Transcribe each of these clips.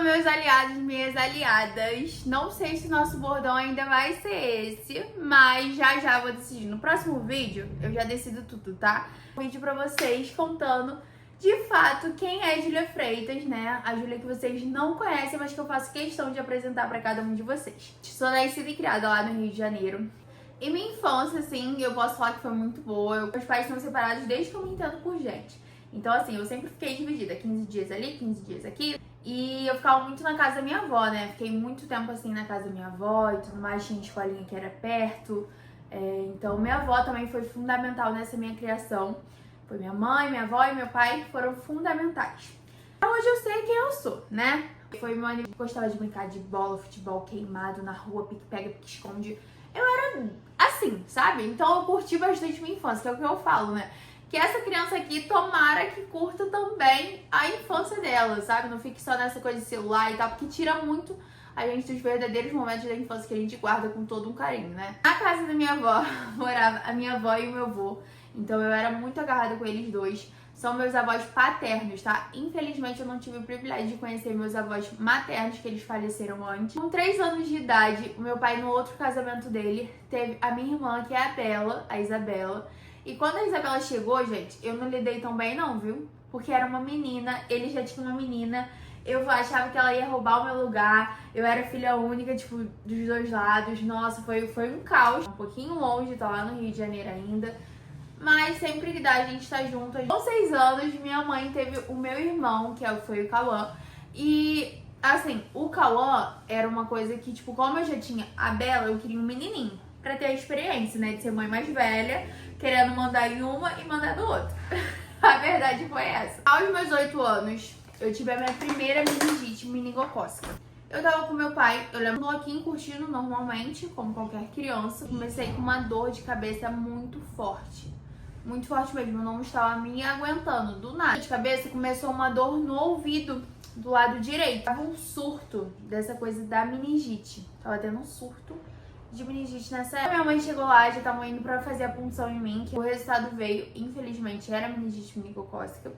meus aliados, minhas aliadas. Não sei se nosso bordão ainda vai ser esse, mas já vou decidir. No próximo vídeo, eu já decido tudo, tá? Um vídeo pra vocês contando, de fato, quem é Júlia Freitas, né? A Júlia que vocês não conhecem, mas que eu faço questão de apresentar pra cada um de vocês. Sou nascida e criada lá no Rio de Janeiro. E minha infância, assim, eu posso falar que foi muito boa. Meus pais são separados desde que eu me entendo por gente. Então, assim, eu sempre fiquei dividida, 15 dias ali, 15 dias aqui. E eu ficava muito na casa da minha avó, né? Fiquei muito tempo, assim, na casa da minha avó e tudo mais. Tinha escolinha que era perto. Então, minha avó também foi fundamental nessa minha criação. Foi minha mãe, minha avó e meu pai que foram fundamentais. Hoje eu sei quem eu sou, né? Foi meu aniversário. Gostava de brincar de bola, futebol queimado na rua, pique-pega, pique-esconde. Eu era assim, sabe? Então, eu curti bastante minha infância, que é o que eu falo, né? Que essa criança aqui, tomara que curta também a infância dela, sabe? Não fique só nessa coisa de celular e tal, porque tira muito a gente dos verdadeiros momentos da infância que a gente guarda com todo um carinho, né? Na casa da minha avó, morava a minha avó e o meu avô, então eu era muito agarrada com eles dois. São meus avós paternos, tá? Infelizmente eu não tive o privilégio de conhecer meus avós maternos, que eles faleceram antes. Com 3 anos de idade, o meu pai, no outro casamento dele, teve a minha irmã, que é a Bela, a Isabela. E quando a Isabela chegou, gente, eu não lidei tão bem não, viu? Porque era uma menina, ele já tinha uma menina, eu achava que ela ia roubar o meu lugar, eu era filha única, tipo, dos dois lados. Nossa, foi um caos. Um pouquinho longe, tá lá no Rio de Janeiro ainda. Mas sempre que dá, a gente tá junto. Com 6 anos, minha mãe teve o meu irmão, que foi o Cauã. E, assim, o Cauã era uma coisa que, tipo, como eu já tinha a Bela, eu queria um menininho. Pra ter a experiência, né, de ser mãe mais velha, querendo mandar em uma e mandar no outro. A verdade foi essa. Aos meus 8 anos, eu tive a minha primeira meningite meningocócica. Eu tava com meu pai, eu lembro, aqui curtindo normalmente, como qualquer criança. Comecei com uma dor de cabeça muito forte. Muito forte mesmo, eu não estava me aguentando. Do nada, de cabeça, começou uma dor no ouvido do lado direito. Tava um surto dessa coisa da meningite. Tava tendo um surto de meningite nessa época. Minha mãe chegou lá, já tava indo pra fazer a punção em mim, que o resultado veio, infelizmente, era meningite meningocócica.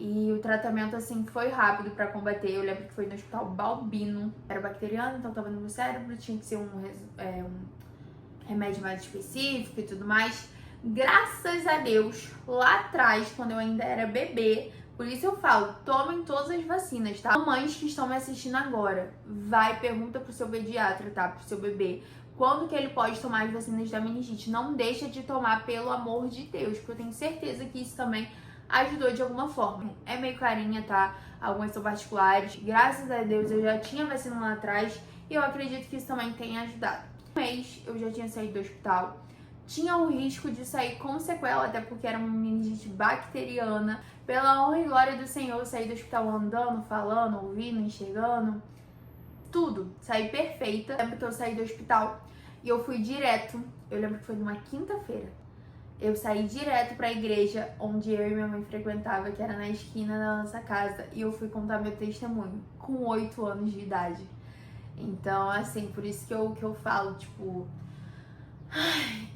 E o tratamento, assim, foi rápido pra combater. Eu lembro que foi no Hospital Balbino. Era bacteriano, então tava no meu cérebro, tinha que ser um remédio mais específico e tudo mais. Graças a Deus, lá atrás, quando eu ainda era bebê, por isso eu falo, tomem todas as vacinas, tá? Mães que estão me assistindo agora, vai, pergunta pro seu pediatra, tá? Pro seu bebê, quando que ele pode tomar as vacinas da meningite. Não deixa de tomar, pelo amor de Deus, porque eu tenho certeza que isso também ajudou de alguma forma. É meio carinha, tá? Algumas são particulares. Graças a Deus, eu já tinha vacina lá atrás e eu acredito que isso também tenha ajudado. Um mês, eu já tinha saído do hospital. Tinha o risco de sair com sequela, até porque era uma meningite bacteriana. Pela honra e glória do Senhor, eu saí do hospital andando, falando, ouvindo, enxergando. Tudo. Saí perfeita. Eu lembro que eu saí do hospital e eu fui direto. Eu lembro que foi numa quinta-feira. Eu saí direto pra igreja onde eu e minha mãe frequentava, que era na esquina da nossa casa. E eu fui contar meu testemunho com 8 anos de idade. Então, assim, por isso que eu falo, tipo...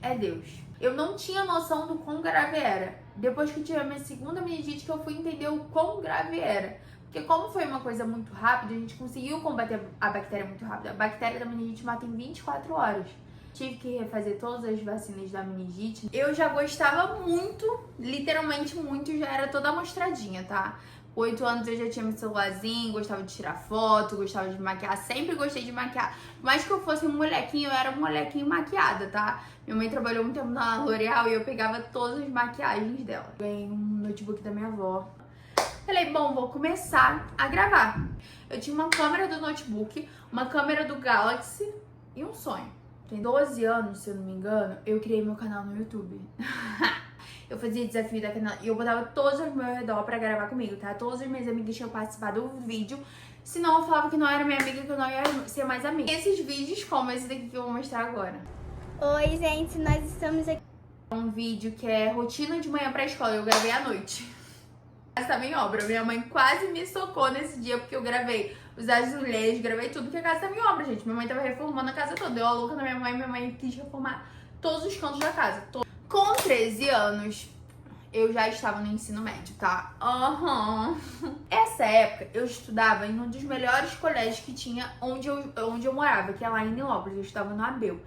é Deus. Eu não tinha noção do quão grave era. Depois que eu tive a minha segunda meningite, que eu fui entender o quão grave era. Porque como foi uma coisa muito rápida, a gente conseguiu combater a bactéria muito rápido. A bactéria da meningite mata em 24 horas. Tive que refazer todas as vacinas da meningite. Eu já gostava muito, literalmente muito, já era toda amostradinha, tá? 8 anos eu já tinha meu celularzinho, gostava de tirar foto, gostava de maquiar, sempre gostei de maquiar. Mas que eu fosse um molequinho, eu era um molequinho maquiada, tá? Minha mãe trabalhou um tempo na L'Oréal e eu pegava todas as maquiagens dela. Ganhei um notebook da minha avó. Falei, bom, vou começar a gravar. Eu tinha uma câmera do notebook, uma câmera do Galaxy e um sonho. Tem 12 anos, se eu não me engano, eu criei meu canal no YouTube. Eu fazia desafio da canal e eu botava todos ao meu redor pra gravar comigo, tá? Todas as minhas amigas tinham participado do vídeo. Senão eu falava que não era minha amiga, que eu não ia ser mais amiga. Esses vídeos, como esse daqui que eu vou mostrar agora. Oi, gente, nós estamos aqui. Um vídeo que é rotina de manhã pra escola, eu gravei à noite. Casa tava em obra, minha mãe quase me socou nesse dia porque eu gravei os azulejos, gravei tudo, porque a casa tava em obra, gente. Minha mãe tava reformando a casa toda, deu a louca na minha mãe quis reformar todos os cantos da casa. Com 13 anos, eu já estava no ensino médio, tá? Essa época, eu estudava em um dos melhores colégios que tinha onde eu morava, que é lá em Nilópolis. Eu estudava no Abel.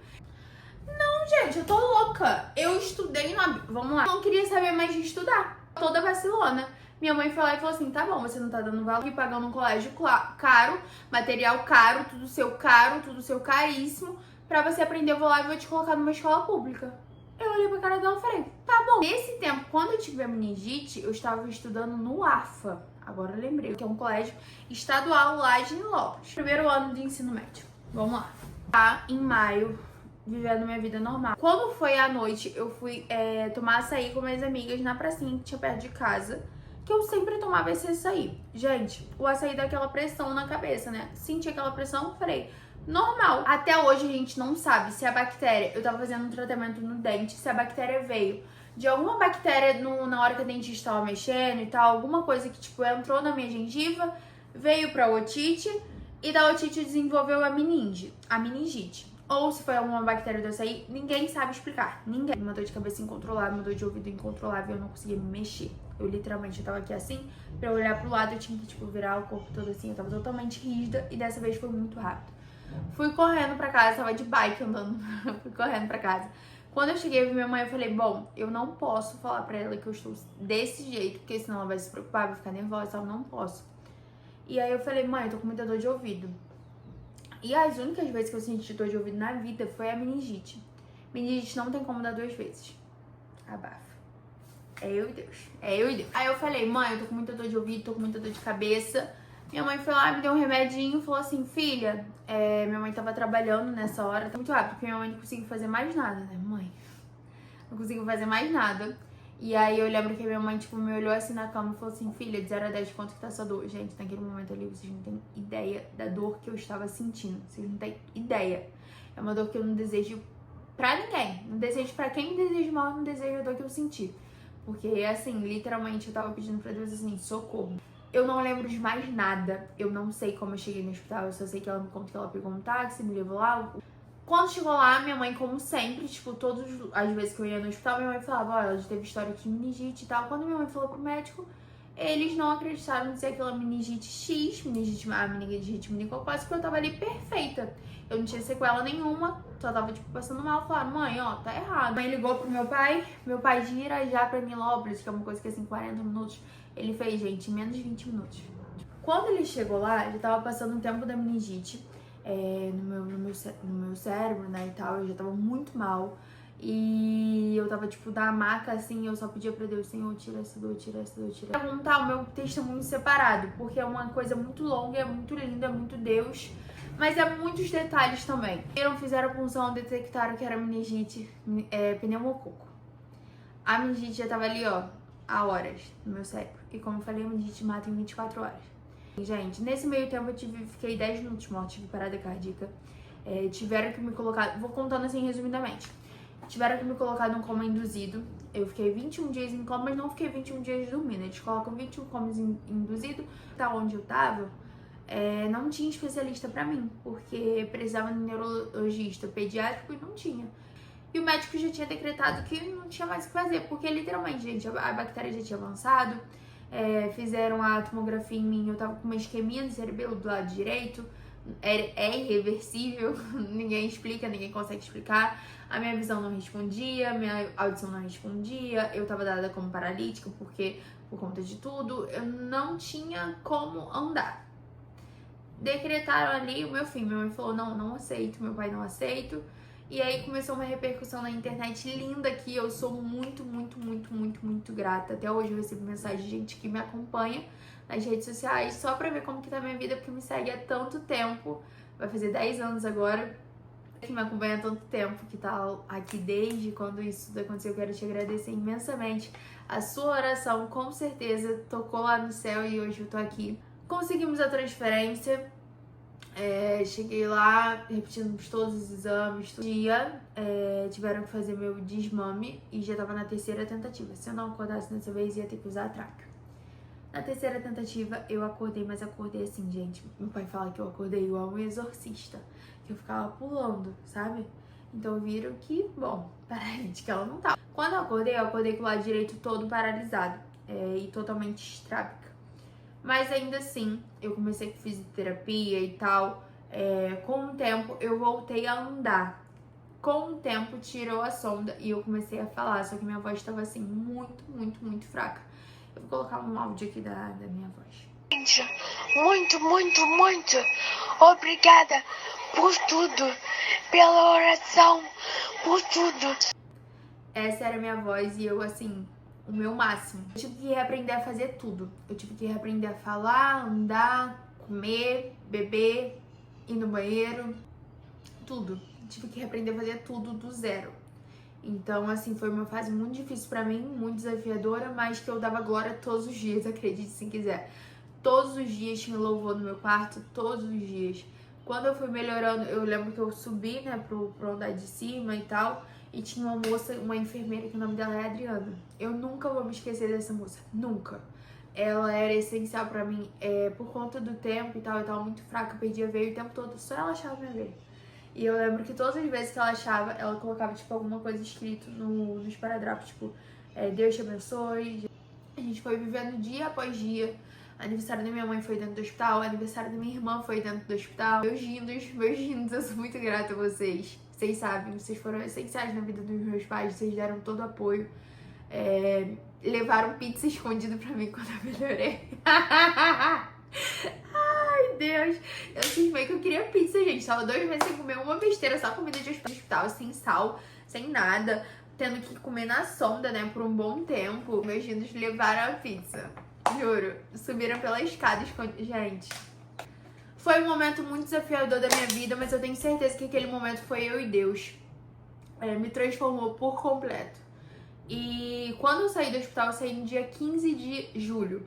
Não, gente, eu tô louca. Eu estudei no Abel. Vamos lá. Eu não queria saber mais de estudar. Toda vacilona. Minha mãe foi lá e falou assim, tá bom, você não tá dando valor, pagando um colégio caro, material caro, tudo seu caríssimo. Pra você aprender, eu vou lá e vou te colocar numa escola pública. Eu olhei pra cara dela e falei, tá bom. Nesse tempo, quando eu tive a meningite, eu estava estudando no AFA. Agora eu lembrei, que é um colégio estadual lá de Nilópolis. Primeiro ano de ensino médio. Vamos lá. Tá, em maio, vivendo minha vida normal. Quando foi à noite, eu fui tomar açaí com minhas amigas na pracinha que tinha perto de casa. Que eu sempre tomava esse açaí. Gente, o açaí dá aquela pressão na cabeça, né? Senti aquela pressão, falei, normal. Até hoje a gente não sabe se a bactéria... Eu tava fazendo um tratamento no dente, se a bactéria veio de alguma bactéria na hora que a dentista tava mexendo e tal, alguma coisa que, tipo, entrou na minha gengiva, veio pra otite, e da otite desenvolveu a meningite. Ou se foi alguma bactéria do açaí, ninguém sabe explicar. Ninguém. Uma dor de cabeça incontrolável, uma dor de ouvido incontrolável, eu não conseguia me mexer. Eu literalmente tava aqui assim, pra eu olhar pro lado eu tinha que, tipo, virar o corpo todo assim, eu tava totalmente rígida e dessa vez foi muito rápido. Fui correndo pra casa, tava de bike andando, fui correndo pra casa. Quando eu cheguei pra minha mãe, eu falei, bom, eu não posso falar pra ela que eu estou desse jeito, porque senão ela vai se preocupar, vai ficar nervosa, eu não posso. E aí eu falei, mãe, eu tô com muita dor de ouvido. E as únicas vezes que eu senti dor de ouvido na vida foi a meningite. Meningite não tem como dar 2 vezes. Abafa. É eu e Deus. É eu e Deus. Aí eu falei, mãe, eu tô com muita dor de ouvido, tô com muita dor de cabeça. Minha mãe foi lá, me deu um remedinho e falou assim, filha, minha mãe tava trabalhando nessa hora, tá muito rápido, porque minha mãe não conseguiu fazer mais nada, né, mãe? Não conseguiu fazer mais nada. E aí eu lembro que a minha mãe, tipo, me olhou assim na cama e falou assim, filha, de 0 a 10, quanto que tá sua dor? Gente, naquele momento ali, vocês não têm ideia da dor que eu estava sentindo. Vocês não têm ideia. É uma dor que eu não desejo pra ninguém. Não desejo pra quem me deseja mal, eu não desejo a dor que eu senti. Porque, assim, literalmente eu tava pedindo pra Deus, assim, socorro. Eu não lembro de mais nada. Eu não sei como eu cheguei no hospital. Eu só sei que ela me contou que ela pegou um táxi, me levou lá. Quando chegou lá, minha mãe, como sempre, tipo, todas as vezes que eu ia no hospital, minha mãe falava, olha, ela já teve história de meningite e tal. Quando minha mãe falou pro médico, eles não acreditaram em dizer aquela meningite X, meningite meningocócica, porque eu tava ali perfeita. Eu não tinha sequela nenhuma, só tava, tipo, passando mal. Falaram, mãe, ó, tá errado. A mãe ligou pro meu pai de Irajá pra Nilópolis, que é uma coisa que, assim, 40 minutos. Ele fez, gente, em menos de 20 minutos. Quando ele chegou lá, já tava passando o tempo da meningite no meu cérebro, né, e tal. Eu já tava muito mal. E eu tava, tipo, na maca, assim, eu só pedia pra Deus, Senhor, tira essa dor, tira essa dor, tira. Eu vou contar o meu testemunho separado, porque é uma coisa muito longa, é muito linda, é muito Deus. Mas é muitos detalhes também. Fizeram a punção, detectaram que era meningite, pneumococo. A meningite já tava ali, ó, há horas no meu cérebro. E como eu falei, a meningite mata em 24 horas. E, gente, nesse meio tempo eu fiquei 10 minutos morta, tive parada cardíaca. Tiveram que me colocar, vou contando assim resumidamente. Tiveram que me colocar num coma induzido. Eu fiquei 21 dias em coma, mas não fiquei 21 dias dormindo. Eles colocam 21 comas induzido. Tá onde eu tava, não tinha especialista pra mim, porque precisava de neurologista pediátrico e não tinha. E o médico já tinha decretado que não tinha mais o que fazer, porque literalmente, gente, a bactéria já tinha avançado. Fizeram a tomografia em mim, eu tava com uma isquemia no cerebelo do lado direito. É irreversível, ninguém explica, ninguém consegue explicar. A minha visão não respondia, minha audição não respondia, eu tava dada como paralítica porque, por conta de tudo, eu não tinha como andar. Decretaram ali o meu fim, minha mãe falou, não aceito, meu pai não aceito. E aí começou uma repercussão na internet linda que eu sou muito, muito, muito, muito, muito grata. Até hoje eu recebo mensagem de gente que me acompanha nas redes sociais só pra ver como que tá a minha vida, porque me segue há tanto tempo. Vai fazer 10 anos agora que me acompanha há tanto tempo, que tá aqui desde quando isso tudo aconteceu. Eu quero te agradecer imensamente. A sua oração com certeza tocou lá no céu e hoje eu tô aqui. Conseguimos a transferência. Cheguei lá, repetindo todos os exames. Tiveram que fazer meu desmame e já tava na 3ª tentativa. Se eu não acordasse dessa vez, ia ter que usar a tráqueo. Na 3ª tentativa, eu acordei, mas acordei assim, gente. Meu pai fala que eu acordei igual um exorcista, que eu ficava pulando, sabe? Então viram que, bom, paralítica ela não tava. Quando eu acordei com o lado direito todo paralisado e totalmente estrábica. Mas ainda assim, eu comecei com fisioterapia e tal. Com o tempo, eu voltei a andar. Com o tempo, tirou a sonda e eu comecei a falar. Só que minha voz estava assim, muito, muito, muito fraca. Eu vou colocar um áudio aqui da minha voz. Muito, muito, muito obrigada por tudo, pela oração, por tudo. Essa era a minha voz e eu, assim, o meu máximo. Eu tive que reaprender a fazer tudo. Eu tive que reaprender a falar, andar, comer, beber, ir no banheiro, tudo. Eu tive que reaprender a fazer tudo do zero. Então, assim, foi uma fase muito difícil pra mim, muito desafiadora, mas que eu dava glória todos os dias, acredite se quiser. Todos os dias tinha louvor no meu quarto, todos os dias. Quando eu fui melhorando, eu lembro que eu subi, né, pro andar de cima e tal, e tinha uma moça, uma enfermeira, que o nome dela é Adriana. Eu nunca vou me esquecer dessa moça, nunca. Ela era essencial pra mim, por conta do tempo e tal, eu tava muito fraca, eu perdia veio o tempo todo, só ela achava minha veia. E eu lembro que todas as vezes que ela achava, ela colocava, tipo, alguma coisa escrito no esparadrapo, tipo, Deus te abençoe. A gente foi vivendo dia após dia. Aniversário da minha mãe foi dentro do hospital, aniversário da minha irmã foi dentro do hospital. Meus lindos, eu sou muito grata a vocês. Vocês sabem, vocês foram essenciais na vida dos meus pais, vocês deram todo o apoio. Levaram pizza escondido pra mim quando eu melhorei. Ai, Deus. Eu cismei que eu queria pizza, gente. Tava 2 meses sem comer uma besteira, só comida de hospital, sem sal, sem nada. Tendo que comer na sonda, né, por um bom tempo. Meus lindos levaram a pizza. Juro. Subiram pela escada escondido. Gente. Foi um momento muito desafiador da minha vida, mas eu tenho certeza que aquele momento foi eu e Deus. Me transformou por completo. E quando eu saí do hospital, eu saí no dia 15 de julho.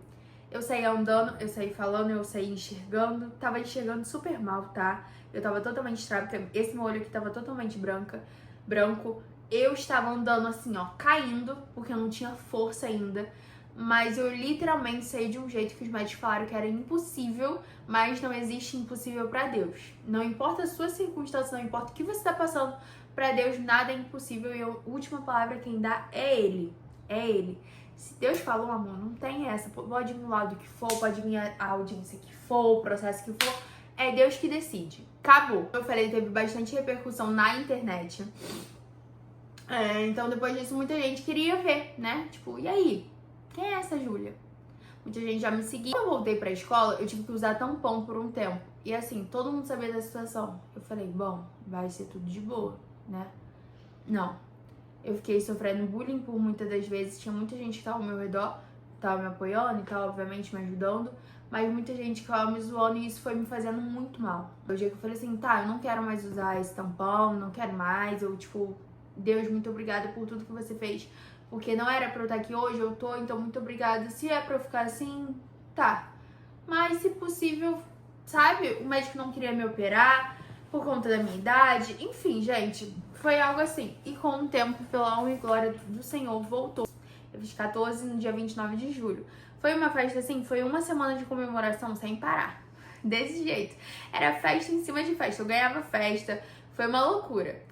Eu saí andando, eu saí falando, eu saí enxergando. Tava enxergando super mal, tá? Eu tava totalmente estrábica. Esse meu olho aqui tava totalmente branco. Eu estava andando assim, ó, caindo, porque eu não tinha força ainda. Mas eu literalmente saí de um jeito que os médicos falaram que era impossível, mas não existe impossível pra Deus. Não importa a sua circunstância, não importa o que você tá passando, pra Deus nada é impossível e a última palavra quem dá é Ele. É Ele. Se Deus falou, amor, não tem essa. Pode vir o lado que for, pode vir a audiência que for, o processo que for. É Deus que decide. Acabou. Eu falei, teve bastante repercussão na internet. Então, depois disso, muita gente queria ver, né? Tipo, e aí? Quem é essa Júlia? Muita gente já me seguia. Quando eu voltei pra escola, eu tive que usar tampão por um tempo. E assim, todo mundo sabia da situação. Eu falei, bom, vai ser tudo de boa, né? Não. Eu fiquei sofrendo bullying por muitas das vezes. Tinha muita gente que tava ao meu redor, tava me apoiando e tal, obviamente me ajudando. Mas muita gente que tava me zoando e isso foi me fazendo muito mal. O dia que eu falei assim, tá, eu não quero mais usar esse tampão, não quero mais. Eu, tipo, Deus, muito obrigada por tudo que você fez. Porque não era pra eu estar aqui hoje, eu tô, então muito obrigada. Se é pra eu ficar assim, tá. Mas se possível, sabe? O médico não queria me operar por conta da minha idade. Enfim, gente, foi algo assim. E com o tempo, pela honra e glória do Senhor, voltou. Eu fiz 14 no dia 29 de julho. Foi uma festa assim, foi uma semana de comemoração sem parar. Desse jeito. Era festa em cima de festa. Eu ganhava festa. Foi uma loucura.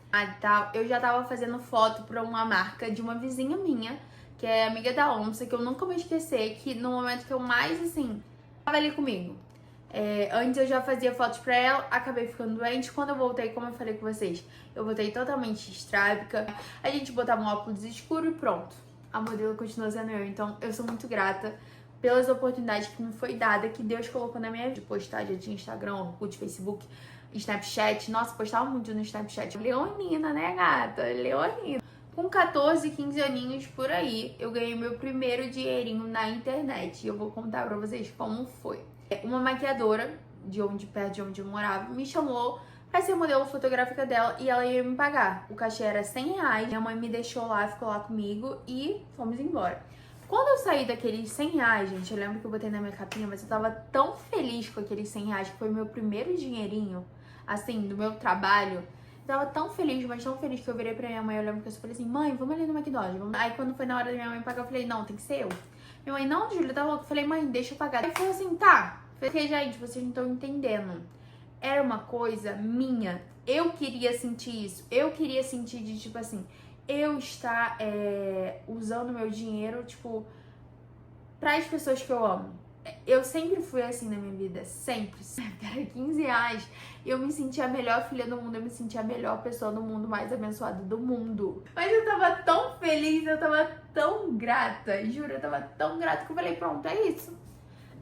Eu já tava fazendo foto pra uma marca de uma vizinha minha, que é amiga da onça, que eu nunca vou esquecer, que no momento que eu mais, assim, tava ali comigo. Antes eu já fazia fotos pra ela, acabei ficando doente. Quando eu voltei, como eu falei com vocês, eu voltei totalmente estrábica. A gente botava um óculos escuro e pronto. A modelo continua sendo eu. Então, eu sou muito grata pelas oportunidades que me foi dada, que Deus colocou na minha vida. De postar, já tinha Instagram, Orkut, Facebook, Snapchat. Nossa, postava muito no Snapchat. Leonina, né, gata? Leonina. Com 14, 15 aninhos por aí, eu ganhei meu primeiro dinheirinho na internet. E eu vou contar pra vocês como foi. Uma maquiadora, perto de onde eu morava, me chamou pra ser modelo fotográfica dela e ela ia me pagar. O cachê era R$100. Minha mãe me deixou lá, ficou lá comigo e fomos embora. Quando eu saí daqueles R$100, gente, eu lembro que eu botei na minha capinha, mas eu tava tão feliz com aqueles R$100, que foi meu primeiro dinheirinho, assim, do meu trabalho. Eu tava tão feliz, mas tão feliz que eu virei pra minha mãe. Eu lembro que eu falei assim, mãe, vamos ali no McDonald's. Aí quando foi na hora da minha mãe pagar, eu falei, não, tem que ser eu. Minha mãe, não, Júlia, tá louco. Eu falei, mãe, deixa eu pagar. Aí falou assim, tá. Porque, gente, vocês não estão entendendo. Era uma coisa minha. Eu queria sentir isso. Eu queria sentir de, tipo assim, eu estar usando meu dinheiro, tipo, para as pessoas que eu amo. Eu sempre fui assim na minha vida, sempre. Era 15 anos e eu me sentia a melhor filha do mundo, eu me sentia a melhor pessoa do mundo, mais abençoada do mundo. Mas eu tava tão feliz, eu tava tão grata, juro, eu tava tão grata que eu falei, pronto, é isso.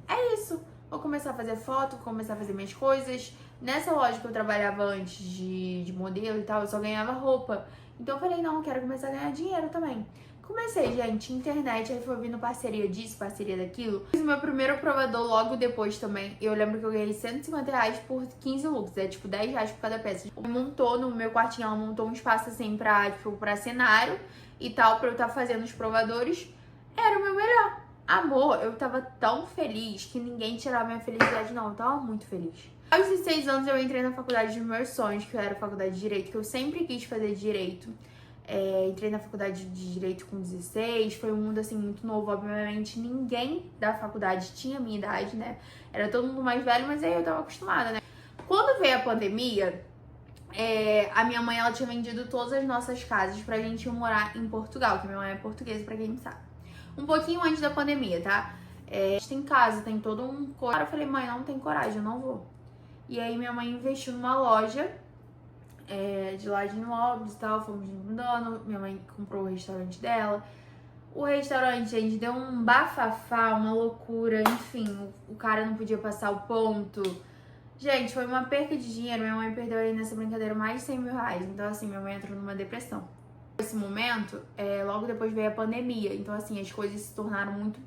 É isso. Vou começar a fazer foto, vou começar a fazer minhas coisas. Nessa loja que eu trabalhava antes de modelo e tal, eu só ganhava roupa. Então eu falei, não, eu quero começar a ganhar dinheiro também. Comecei, gente, internet, aí foi vindo parceria disso, parceria daquilo. Fiz o meu primeiro provador logo depois também. Eu lembro que eu ganhei R$150 por 15 looks, é tipo R$10 por cada peça. Montou no meu quartinho, ela montou um espaço assim pra cenário e tal, pra eu estar fazendo os provadores. Era o meu melhor. Amor, eu tava tão feliz que ninguém tirava minha felicidade, não. Eu tava muito feliz. Aos 16 anos eu entrei na faculdade dos meus sonhos, que era a faculdade de Direito, que eu sempre quis fazer Direito. Entrei na faculdade de Direito com 16, foi um mundo assim muito novo, obviamente ninguém da faculdade tinha a minha idade, né? Era todo mundo mais velho, mas aí eu tava acostumada, né? Quando veio a pandemia, a minha mãe, ela tinha vendido todas as nossas casas pra gente ir morar em Portugal, que minha mãe é portuguesa, pra quem não sabe. Um pouquinho antes da pandemia, tá? A gente tem casa, tem todo um... Eu falei, mãe, não tem coragem, eu não vou. E aí minha mãe investiu numa loja de lá de imóveis e tal, fomos mudando, minha mãe comprou o restaurante dela. O restaurante, gente, deu um bafafá, uma loucura, enfim, o cara não podia passar o ponto. Gente, foi uma perca de dinheiro, minha mãe perdeu aí nessa brincadeira mais de 100 mil reais, então assim, minha mãe entrou numa depressão. Nesse momento, logo depois veio a pandemia, então assim, as coisas se tornaram muito,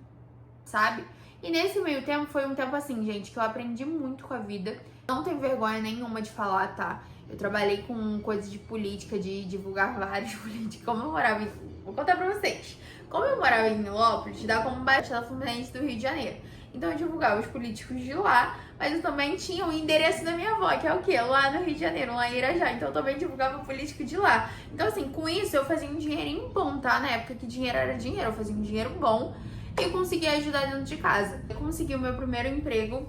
sabe? E nesse meio tempo, foi um tempo assim, gente, que eu aprendi muito com a vida. Não tenho vergonha nenhuma de falar, tá? Eu trabalhei com coisas de política, de divulgar vários políticos. Como eu morava em... Vou contar pra vocês. Como eu morava em Nilópolis, dá como Baixada Fluminense do Rio de Janeiro. Então eu divulgava os políticos de lá, mas eu também tinha o endereço da minha avó, que é o quê? Lá no Rio de Janeiro, lá em Irajá. Então eu também divulgava o político de lá. Então assim, com isso eu fazia um dinheirinho bom, tá? Na época que dinheiro era dinheiro, eu fazia um dinheiro bom. E consegui ajudar dentro de casa. Eu consegui o meu primeiro emprego,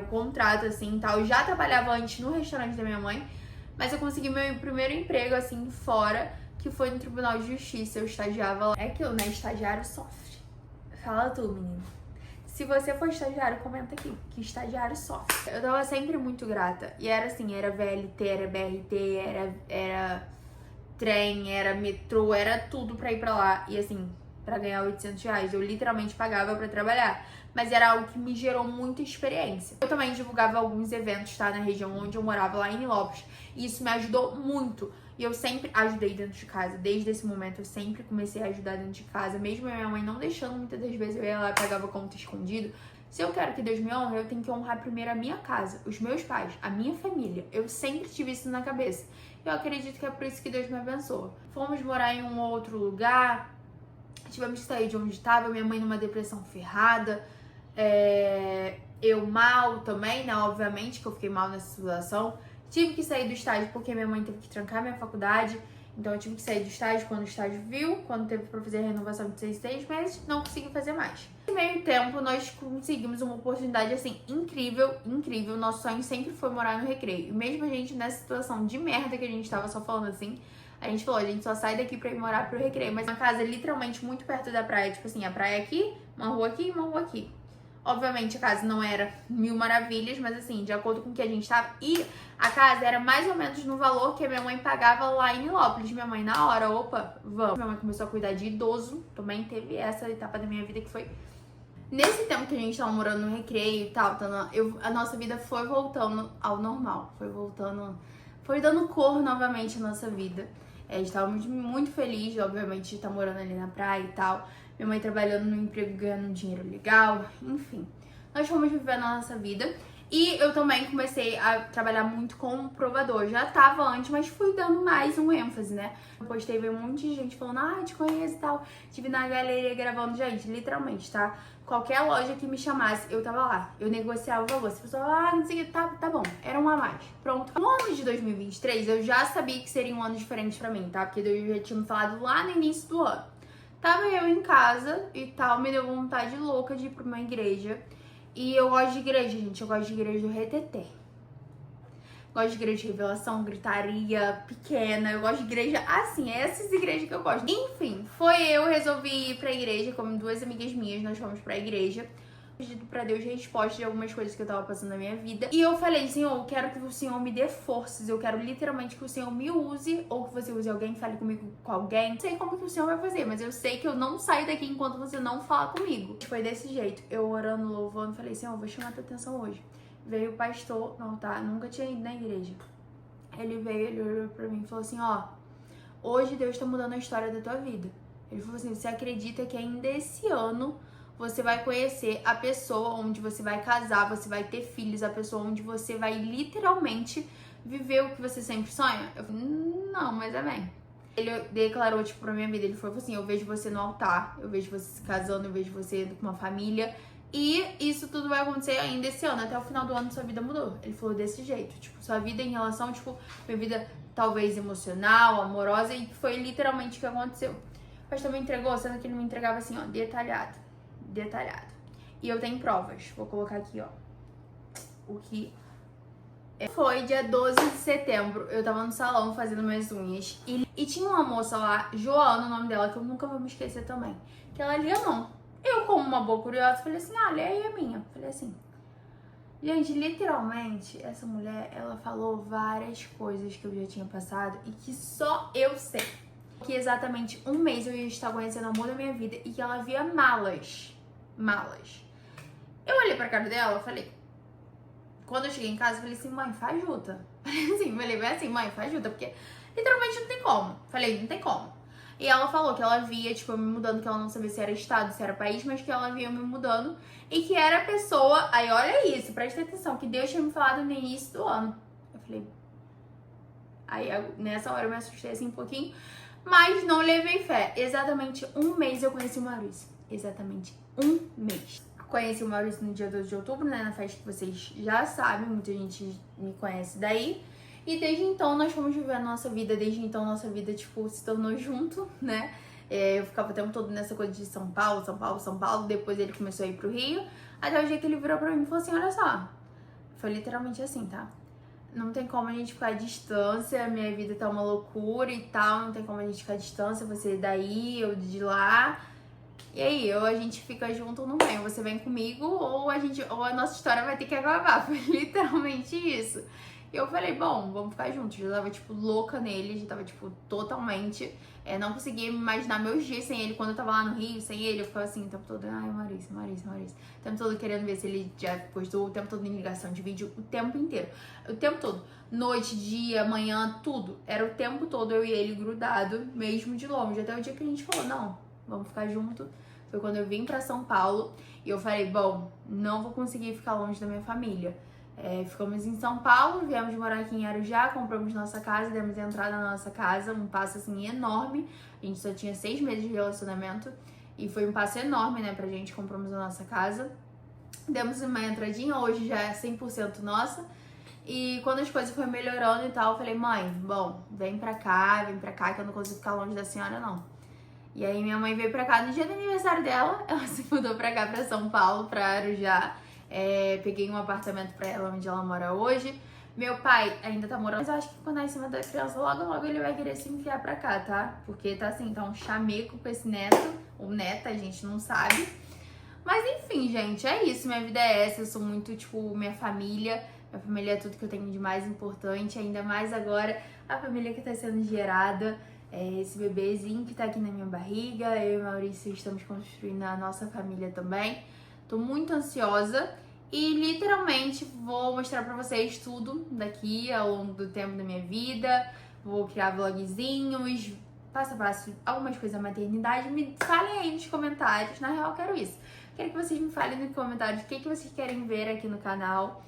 o contrato, assim, tal. Eu já trabalhava antes no restaurante da minha mãe, mas eu consegui meu primeiro emprego, assim, fora, que foi no Tribunal de Justiça. Eu estagiava lá. É aquilo, né? Estagiário sofre. Fala tu, menino. Se você for estagiário, comenta aqui, que estagiário sofre. Eu tava sempre muito grata. E era assim, era VLT, era BRT, era trem, era metrô, era tudo pra ir pra lá. E assim... pra ganhar R$800. Eu literalmente pagava pra trabalhar. Mas era algo que me gerou muita experiência. Eu também divulgava alguns eventos, tá? Na região onde eu morava, lá em Nilópolis. E isso me ajudou muito. E eu sempre ajudei dentro de casa. Desde esse momento, eu sempre comecei a ajudar dentro de casa. Mesmo a minha mãe não deixando, muitas das vezes eu ia lá e pagava conta escondido. Se eu quero que Deus me honre, eu tenho que honrar primeiro a minha casa, os meus pais, a minha família. Eu sempre tive isso na cabeça. Eu acredito que é por isso que Deus me abençoa. Fomos morar em um outro lugar... Tivemos que sair de onde estava, minha mãe numa depressão ferrada, eu mal também, né, obviamente, que eu fiquei mal nessa situação. Tive que sair do estágio porque minha mãe teve que trancar minha faculdade, então eu tive que sair do estágio quando o estágio viu, quando teve pra fazer a renovação de 6 meses, não consegui fazer mais. Nesse meio tempo, nós conseguimos uma oportunidade, assim, incrível, incrível. Nosso sonho sempre foi morar no Recreio. E mesmo a gente nessa situação de merda que a gente tava só falando assim, a gente falou, a gente só sai daqui pra ir morar pro Recreio. Mas uma casa literalmente muito perto da praia. Tipo assim, a praia aqui, uma rua aqui e uma rua aqui. Obviamente a casa não era mil maravilhas, mas assim, de acordo com o que a gente tava. E a casa era mais ou menos no valor que a minha mãe pagava lá em Nilópolis. Minha mãe, na hora, opa, vamos. Minha mãe começou a cuidar de idoso. Também teve essa etapa da minha vida que foi... Nesse tempo que a gente tava morando no Recreio e tal, a nossa vida foi voltando ao normal. Foi dando cor novamente à nossa vida. A gente tava muito feliz, obviamente, de estar morando ali na praia e tal. Minha mãe trabalhando no emprego, ganhando um dinheiro legal, enfim. Nós fomos viver a nossa vida. E eu também comecei a trabalhar muito com provador. Já tava antes, mas fui dando mais um ênfase, né? Depois teve um monte de gente falando, te conheço e tal. Estive na galeria gravando, gente, literalmente, tá? Qualquer loja que me chamasse, eu tava lá. Eu negociava o valor. Se a pessoa, não sei o que, tá bom. Era um a mais. Pronto. No ano de 2023, eu já sabia que seria um ano diferente pra mim, tá? Porque Deus já tinha me falado lá no início do ano. Tava eu em casa e tal, me deu vontade louca de ir pra uma igreja. E eu gosto de igreja, gente. Eu gosto de igreja do RTT. Gosto de igreja de revelação, gritaria pequena. Eu gosto de igreja assim, é essas igrejas que eu gosto. Enfim, eu resolvi ir pra igreja, como 2 amigas minhas, nós fomos pra igreja. Pedido pra Deus resposta de algumas coisas que eu tava passando na minha vida. E eu falei, Senhor, eu quero que o Senhor me dê forças. Eu quero literalmente que o Senhor me use. Ou que você use alguém, fale comigo com alguém. Não sei como que o Senhor vai fazer, mas eu sei que eu não saio daqui enquanto você não falar comigo. Foi desse jeito. Eu orando, louvando, falei, Senhor, eu vou chamar a tua atenção hoje. Veio o pastor, não tá, nunca tinha ido na igreja. Ele veio, ele olhou pra mim e falou assim, ó, hoje Deus tá mudando a história da tua vida. Ele falou assim, você acredita que ainda esse ano você vai conhecer a pessoa onde você vai casar, você vai ter filhos, a pessoa onde você vai literalmente viver o que você sempre sonha? Eu falei, não, mas amém. Ele declarou, tipo, pra minha vida, ele falou assim, eu vejo você no altar, eu vejo você se casando, eu vejo você com uma família, e isso tudo vai acontecer ainda esse ano, até o final do ano sua vida mudou. Ele falou desse jeito, tipo, sua vida em relação, tipo, minha vida talvez emocional, amorosa, e foi literalmente o que aconteceu. Mas também entregou, sendo que ele me entregava assim, ó, detalhado. E eu tenho provas. Vou colocar aqui, ó. O que foi dia 12 de setembro. Eu tava no salão fazendo minhas unhas. E tinha uma moça lá, Joana, o nome dela, que eu nunca vou me esquecer também. Que ela lia mão. Eu, como uma boa curiosa, falei assim, lê aí a minha. Falei assim. Gente, literalmente, essa mulher, ela falou várias coisas que eu já tinha passado e que só eu sei. Que exatamente um mês eu ia estar conhecendo o amor da minha vida e que ela via malas. Eu olhei pra cara dela, falei, quando eu cheguei em casa, eu falei assim, mãe, faz juta. Falei bem assim, mãe, faz juta, porque literalmente não tem como. Falei, não tem como. E ela falou que ela via, tipo, eu me mudando, que ela não sabia se era estado, se era país, mas que ela via eu me mudando e que era a pessoa, aí olha isso, presta atenção, que Deus tinha me falado no início do ano. Eu falei, aí nessa hora eu me assustei assim um pouquinho, mas não levei fé. Exatamente um mês eu conheci o Maurício. Exatamente um mês. Conheci o Maurício no dia 12 de outubro, né? Na festa que vocês já sabem, muita gente me conhece daí. E desde então nós fomos vivendo a nossa vida. Desde então nossa vida, tipo, se tornou junto, né? Eu ficava o tempo todo nessa coisa de São Paulo. Depois ele começou a ir pro Rio. Até o dia que ele virou pra mim e falou assim, olha só. Foi literalmente assim, tá? Não tem como a gente ficar à distância, minha vida tá uma loucura e tal, não tem como a gente ficar à distância, você daí, eu de lá. E aí, ou a gente fica junto ou não vem, você vem comigo ou a nossa história vai ter que acabar. Foi literalmente isso. E eu falei, bom, vamos ficar juntos. Eu já tava, tipo, louca nele, já tava, tipo, totalmente... não conseguia imaginar meus dias sem ele. Quando eu tava lá no Rio, sem ele, eu ficava assim o tempo todo, ai, Maurício. O tempo todo querendo ver se ele já postou, o tempo todo em ligação de vídeo, o tempo inteiro. O tempo todo. Noite, dia, manhã, tudo. Era o tempo todo eu e ele grudado, mesmo de longe. Até o dia que a gente falou, não, vamos ficar junto. Foi quando eu vim pra São Paulo e eu falei, bom, não vou conseguir ficar longe da minha família. Ficamos em São Paulo, viemos morar aqui em Arujá, compramos nossa casa, demos entrada na nossa casa, um passo assim enorme. A gente só tinha 6 meses de relacionamento e foi um passo enorme, né, pra gente. Compramos a nossa casa, demos uma entradinha, hoje já é 100% nossa. E quando as coisas foram melhorando e tal, eu falei, mãe, bom, vem pra cá, que eu não consigo ficar longe da senhora, não. E aí minha mãe veio pra cá no dia do aniversário dela, ela se mudou pra cá, pra São Paulo, pra Arujá. Peguei um apartamento pra ela onde ela mora hoje. Meu pai ainda tá morando, mas eu acho que quando é em cima da criança, logo ele vai querer se enfiar pra cá, tá? Porque tá assim, tá um chameco com esse neto, ou neta, a gente não sabe. Mas enfim, gente, é isso, minha vida é essa, eu sou muito, tipo, minha família é tudo que eu tenho de mais importante, ainda mais agora a família que tá sendo gerada, esse bebezinho que tá aqui na minha barriga, eu e o Maurício estamos construindo a nossa família também. Tô muito ansiosa e literalmente vou mostrar pra vocês tudo daqui ao longo do tempo da minha vida. Vou criar vlogzinhos, passo a passo, algumas coisas da maternidade. Me falem aí nos comentários, na real eu quero isso. Quero que vocês me falem nos comentários o que vocês querem ver aqui no canal.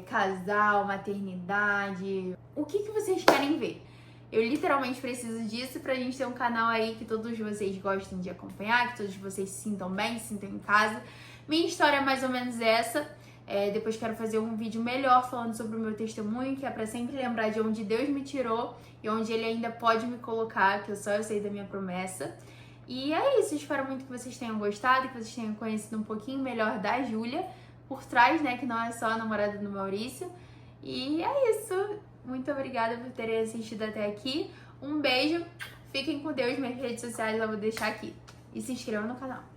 Casal, maternidade, o que vocês querem ver? Eu literalmente preciso disso pra gente ter um canal aí que todos vocês gostem de acompanhar, que todos vocês se sintam bem, se sintam em casa. Minha história é mais ou menos essa. Depois quero fazer um vídeo melhor falando sobre o meu testemunho, que é pra sempre lembrar de onde Deus me tirou e onde Ele ainda pode me colocar, que só eu sei da minha promessa. E é isso, espero muito que vocês tenham gostado, que vocês tenham conhecido um pouquinho melhor da Júlia, por trás, né, que não é só a namorada do Maurício. E é isso. Muito obrigada por terem assistido até aqui. Um beijo. Fiquem com Deus. Minhas redes sociais eu vou deixar aqui. E se inscrevam no canal.